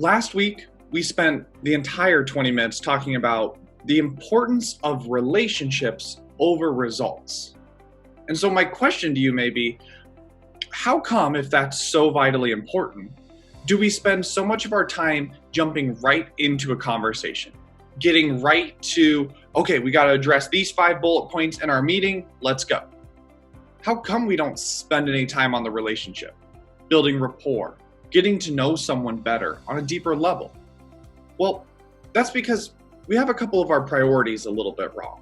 Last week, we spent the entire 20 minutes talking about the importance of relationships over results. And so my question to you may be, how come, if that's so vitally important, do we spend so much of our time jumping right into a conversation? Getting right to, okay, we got to address these 5 bullet points in our meeting, let's go. How come we don't spend any time on the relationship, building rapport, getting to know someone better on a deeper level? Well, that's because we have a couple of our priorities a little bit wrong.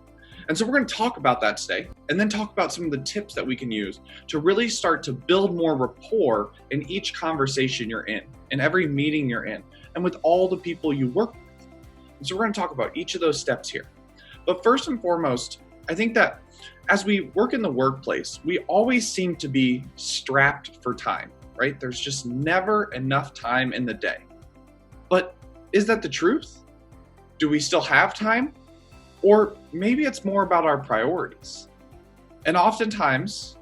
And so we're going to talk about that today, and then talk about some of the tips that we can use to really start to build more rapport in each conversation you're in every meeting you're in, and with all the people you work with. And so we're going to talk about each of those steps here. But first and foremost, I think that as we work in the workplace, we always seem to be strapped for time, right? There's just never enough time in the day. But is that the truth? Do we still have time? Or maybe it's more about our priorities. And oftentimes,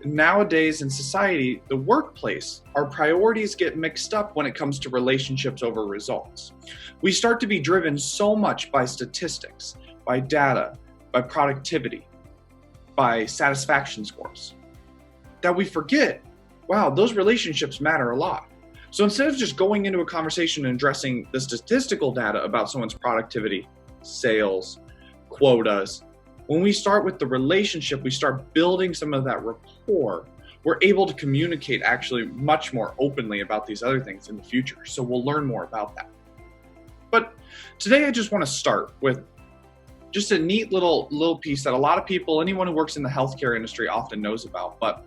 nowadays in society, the workplace, our priorities get mixed up when it comes to relationships over results. We start to be driven so much by statistics, by data, by productivity, by satisfaction scores, that we forget, wow, those relationships matter a lot. So instead of just going into a conversation and addressing the statistical data about someone's productivity, sales, quotas, when we start with the relationship, we start building some of that rapport, we're able to communicate actually much more openly about these other things in the future. So we'll learn more about that. But today I just want to start with just a neat little piece that a lot of people, anyone who works in the healthcare industry often knows about. But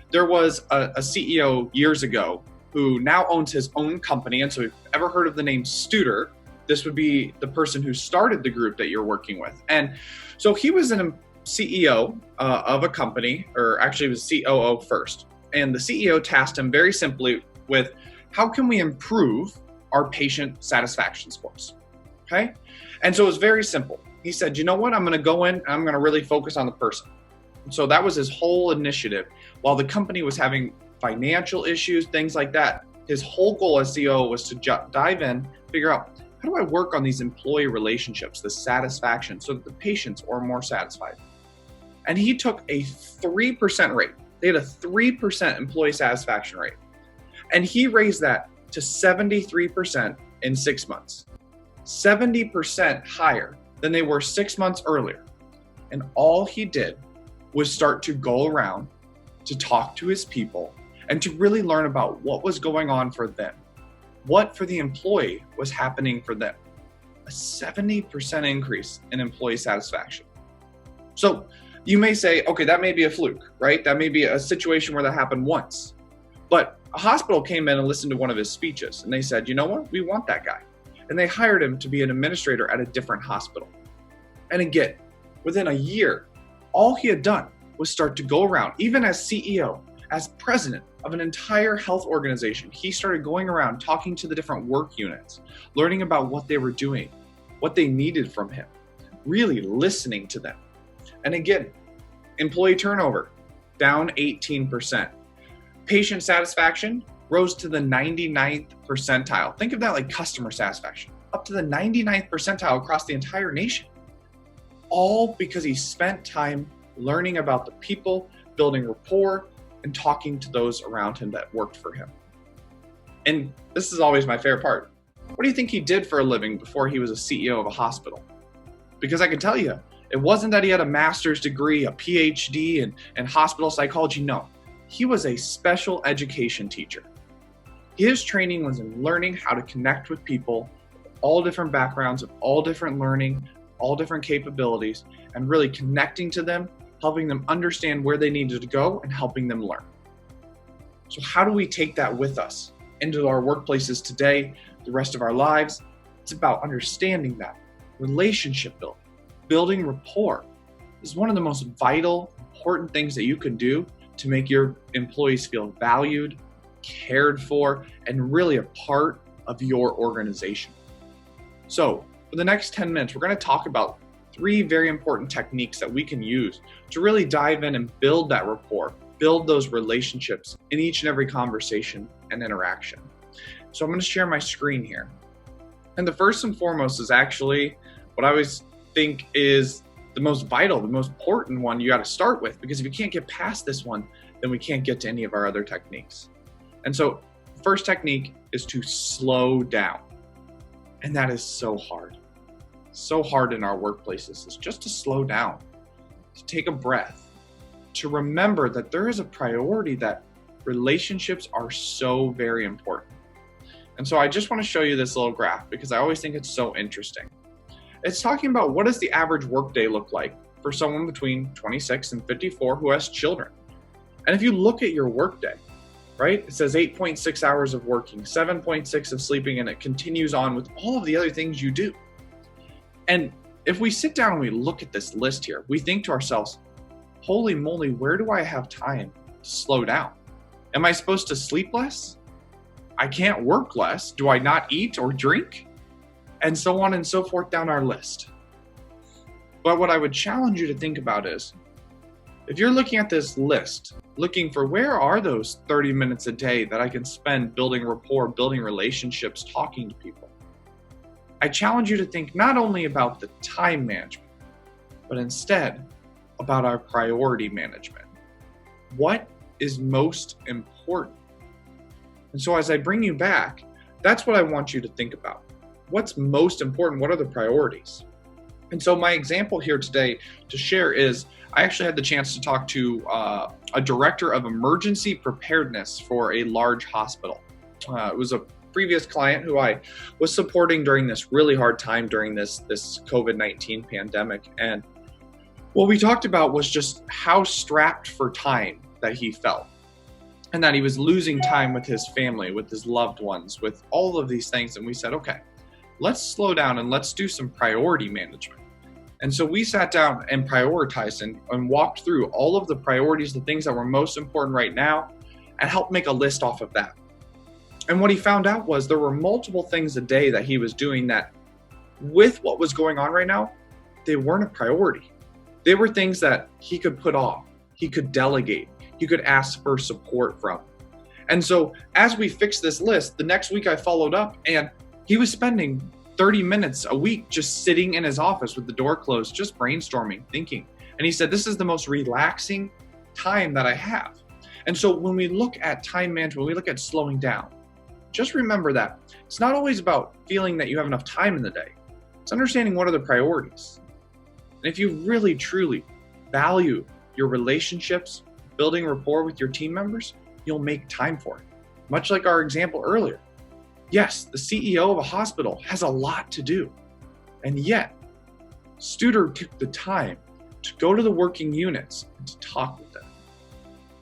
there was a CEO years ago who now owns his own company. And so if you've ever heard of the name Studer, this would be the person who started the group that you're working with. And so he was a CEO of a company, or actually it was COO first. And the CEO tasked him very simply with, how can we improve our patient satisfaction scores? Okay. And so it was very simple. He said, you know what, I'm going to go in and I'm going to really focus on the person. And so that was his whole initiative. While the company was having financial issues, things like that, his whole goal as CEO was to dive in, figure out, how do I work on these employee relationships, the satisfaction, so that the patients are more satisfied? And he took a 3% rate. They had a 3% employee satisfaction rate. And he raised that to 73% in 6 months. 70% higher than they were 6 months earlier. And all he did was start to go around to talk to his people and to really learn about what was going on for them. What for the employee was happening for them. A 70% increase in employee satisfaction. So you may say, okay, that may be a fluke, right? That may be a situation where that happened once. But a hospital came in and listened to one of his speeches, and they said, you know what, we want that guy. And they hired him to be an administrator at a different hospital. And again, within a year, all he had done was start to go around, even as CEO, as president of an entire health organization, he started going around talking to the different work units, learning about what they were doing, what they needed from him, really listening to them. And again, employee turnover down 18%. Patient satisfaction rose to the 99th percentile. Think of that like customer satisfaction, up to the 99th percentile across the entire nation. All because he spent time learning about the people, building rapport, and talking to those around him that worked for him. And this is always my favorite part. What do you think he did for a living before he was a CEO of a hospital? Because I can tell you, it wasn't that he had a master's degree, a PhD in hospital psychology. No, he was a special education teacher. His training was in learning how to connect with people of all different backgrounds, of all different learning, all different capabilities, and really connecting to them, helping them understand where they needed to go, and helping them learn. So how do we take that with us into our workplaces today, the rest of our lives? It's about understanding that relationship building rapport is one of the most vital, important things that you can do to make your employees feel valued, cared for, and really a part of your organization. So for the next 10 minutes, we're going to talk about 3 very important techniques that we can use to really dive in and build that rapport, build those relationships in each and every conversation and interaction. So I'm going to share my screen here. And the first and foremost is actually what I always think is the most vital, the most important one you got to start with, because if you can't get past this one, then we can't get to any of our other techniques. And so the first technique is to slow down. And that is so hard. So hard in our workplaces is just to slow down, to take a breath, to remember that there is a priority, that relationships are so very important. And so I just want to show you this little graph because I always think it's so interesting. It's talking about what does the average workday look like for someone between 26 and 54 who has children. And if you look at your workday, right, it says 8.6 hours of working, 7.6 of sleeping, and it continues on with all of the other things you do. And if we sit down and we look at this list here, we think to ourselves, holy moly, where do I have time to slow down? Am I supposed to sleep less? I can't work less. Do I not eat or drink? And so on and so forth down our list. But what I would challenge you to think about is, if you're looking at this list, looking for where are those 30 minutes a day that I can spend building rapport, building relationships, talking to people, I challenge you to think not only about the time management, but instead about our priority management. What is most important? And so as I bring you back, that's what I want you to think about. What's most important? What are the priorities? And so my example here today to share is I actually had the chance to talk to a director of emergency preparedness for a large hospital. It was a previous client who I was supporting during this really hard time during this COVID-19 pandemic. And what we talked about was just how strapped for time that he felt, and that he was losing time with his family, with his loved ones, with all of these things. And we said, okay, let's slow down and let's do some priority management. And so we sat down and prioritized and walked through all of the priorities, the things that were most important right now, and helped make a list off of that. And what he found out was there were multiple things a day that he was doing that, with what was going on right now, they weren't a priority. They were things that he could put off, he could delegate, he could ask for support from. And so as we fixed this list, the next week I followed up and he was spending 30 minutes a week just sitting in his office with the door closed, just brainstorming, thinking. And he said, this is the most relaxing time that I have. And so when we look at time management, when we look at slowing down, just remember that it's not always about feeling that you have enough time in the day. It's understanding what are the priorities. And if you really, truly value your relationships, building rapport with your team members, you'll make time for it. Much like our example earlier. Yes, the CEO of a hospital has a lot to do. And yet, Studer took the time to go to the working units and to talk with them.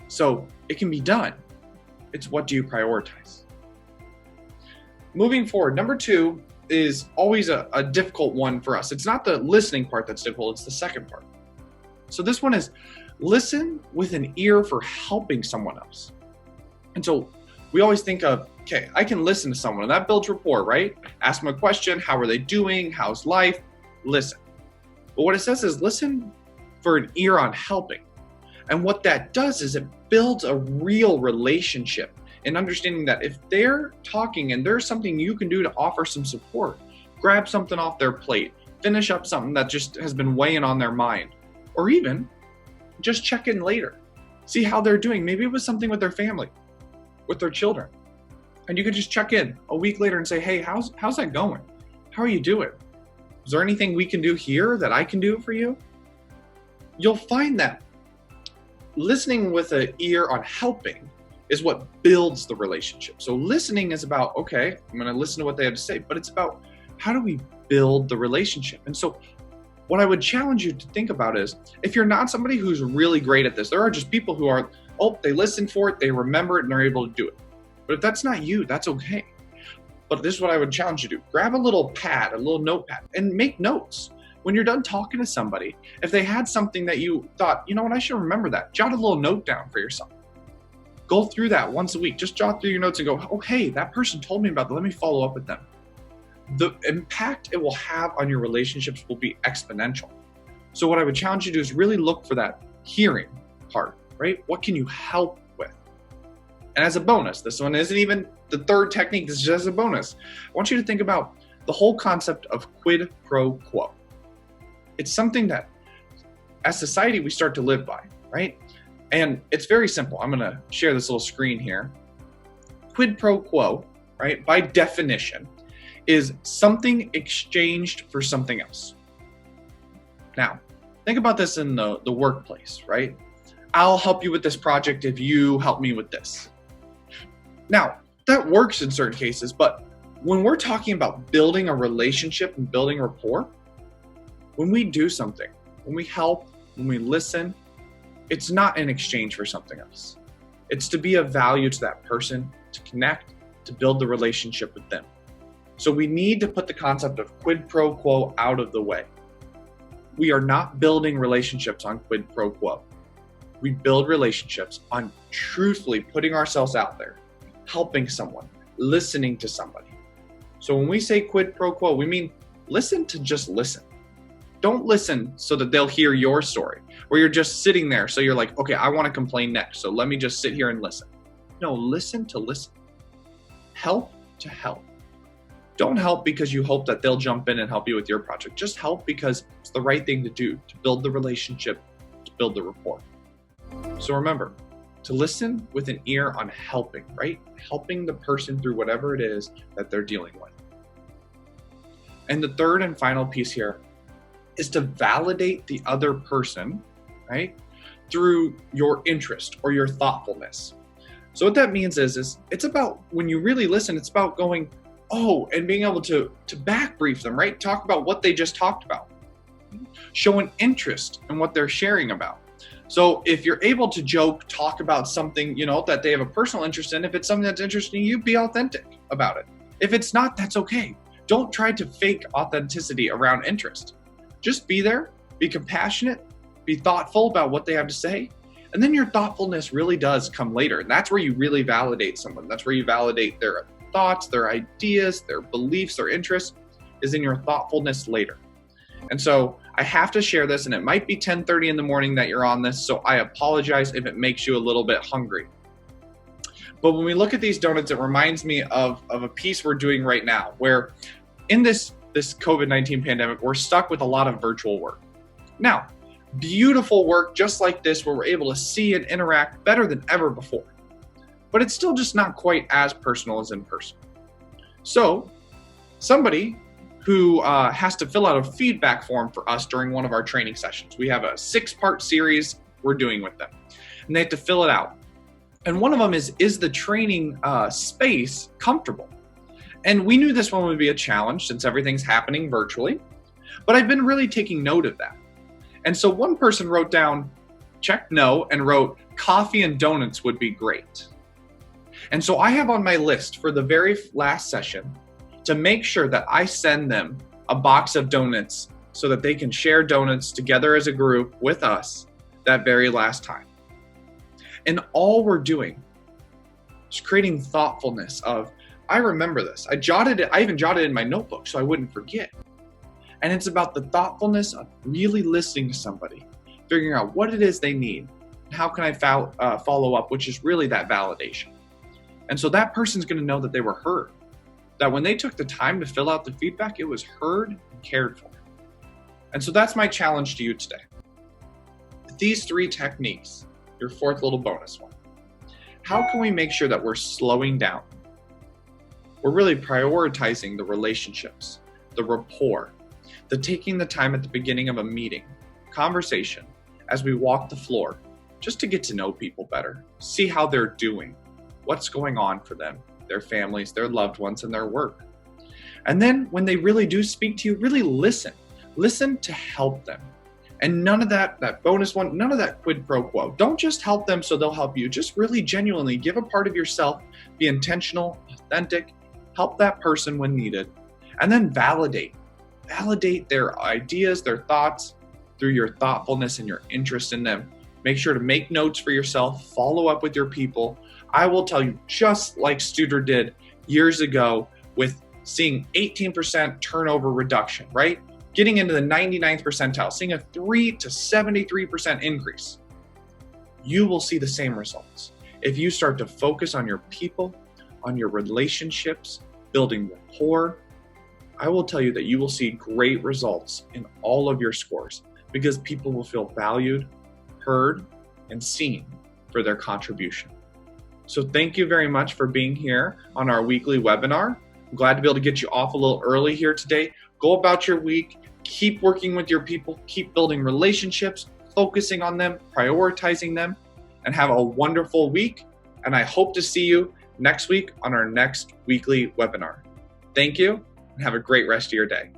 So it can be done. It's what do you prioritize? Moving forward, number 2 is always a difficult one for us. It's not the listening part that's difficult, it's the second part. So this one is listen with an ear for helping someone else. And so we always think of, okay, I can listen to someone, and that builds rapport, right? Ask them a question, how are they doing? How's life? Listen. But what it says is listen for an ear on helping. And what that does is it builds a real relationship, and understanding that if they're talking and there's something you can do to offer some support, grab something off their plate, finish up something that just has been weighing on their mind, or even just check in later, see how they're doing. Maybe it was something with their family, with their children. And you could just check in a week later and say, hey, how's that going? How are you doing? Is there anything we can do here that I can do for you? You'll find that listening with an ear on helping is what builds the relationship. So listening is about, okay, I'm going to listen to what they have to say, but it's about how do we build the relationship? And so what I would challenge you to think about is, if you're not somebody who's really great at this, there are just people who are, they listen for it, they remember it, and they're able to do it. But if that's not you, that's okay. But this is what I would challenge you to do. Grab a little pad, a little notepad, and make notes. When you're done talking to somebody, if they had something that you thought, you know what, I should remember that, jot a little note down for yourself. Go through that once a week. Just jot through your notes and go, oh, hey, that person told me about that. Let me follow up with them. The impact it will have on your relationships will be exponential. So what I would challenge you to do is really look for that hearing part, right? What can you help with? And as a bonus, this one isn't even the third technique, this is just a bonus. I want you to think about the whole concept of quid pro quo. It's something that as society we start to live by, right? And it's very simple. I'm gonna share this little screen here. Quid pro quo, right, by definition, is something exchanged for something else. Now, think about this in the workplace, right? I'll help you with this project if you help me with this. Now, that works in certain cases, but when we're talking about building a relationship and building rapport, when we do something, when we help, when we listen, it's not in exchange for something else. It's to be of value to that person, to connect, to build the relationship with them. So we need to put the concept of quid pro quo out of the way. We are not building relationships on quid pro quo. We build relationships on truthfully putting ourselves out there, helping someone, listening to somebody. So when we say quid pro quo, we mean listen to just listen. Don't listen so that they'll hear your story, where you're just sitting there. So you're like, okay, I want to complain next, so let me just sit here and listen. No, listen to listen. Help to help. Don't help because you hope that they'll jump in and help you with your project. Just help because it's the right thing to do to build the relationship, to build the rapport. So remember, to listen with an ear on helping, right? Helping the person through whatever it is that they're dealing with. And the third and final piece here is to validate the other person, right? Through your interest or your thoughtfulness. So what that means is it's about, when you really listen, it's about going, oh, and being able to back brief them, right? Talk about what they just talked about. Show an interest in what they're sharing about. So if you're able to joke, talk about something, that they have a personal interest in, if it's something that's interesting to you, be authentic about it. If it's not, that's okay. Don't try to fake authenticity around interest. Just be there, be compassionate, be thoughtful about what they have to say. And then your thoughtfulness really does come later. And that's where you really validate someone. That's where you validate their thoughts, their ideas, their beliefs, their interests, is in your thoughtfulness later. And so I have to share this, and it might be 10:30 in the morning that you're on this, so I apologize if it makes you a little bit hungry. But when we look at these donuts, it reminds me of a piece we're doing right now, where in this COVID-19 pandemic, we're stuck with a lot of virtual work. Now, beautiful work just like this, where we're able to see and interact better than ever before. But it's still just not quite as personal as in person. So somebody who has to fill out a feedback form for us during one of our training sessions. We have a 6-part series we're doing with them, and they have to fill it out. And one of them is the training space comfortable? And we knew this one would be a challenge since everything's happening virtually, but I've been really taking note of that. And so one person wrote down, check no, and wrote, coffee and donuts would be great. And so I have on my list for the very last session to make sure that I send them a box of donuts so that they can share donuts together as a group with us that very last time. And all we're doing is creating thoughtfulness of, I remember this. I even jotted it in my notebook so I wouldn't forget. And it's about the thoughtfulness of really listening to somebody, figuring out what it is they need, and how can I follow up, which is really that validation. And so that person's going to know that they were heard, that when they took the time to fill out the feedback, it was heard and cared for. And so that's my challenge to you today. These 3 techniques, your 4th little bonus one, how can we make sure that we're slowing down? We're really prioritizing the relationships, the rapport, the taking the time at the beginning of a meeting, conversation, as we walk the floor, just to get to know people better, see how they're doing, what's going on for them, their families, their loved ones, and their work. And then when they really do speak to you, really listen. Listen to help them. And none of that bonus one, none of that quid pro quo. Don't just help them so they'll help you. Just really genuinely give a part of yourself, be intentional, authentic, help that person when needed, and then validate. Validate their ideas, their thoughts through your thoughtfulness and your interest in them. Make sure to make notes for yourself, follow up with your people. I will tell you, just like Studer did years ago with seeing 18% turnover reduction, right? Getting into the 99th percentile, seeing a 3 to 73% increase. You will see the same results. if you start to focus on your people, on your relationships, building rapport, I will tell you that you will see great results in all of your scores because people will feel valued, heard, and seen for their contribution. So thank you very much for being here on our weekly webinar. I'm glad to be able to get you off a little early here today. Go about your week, keep working with your people, keep building relationships, focusing on them, prioritizing them, and have a wonderful week. And I hope to see you next week on our next weekly webinar. Thank you and have a great rest of your day.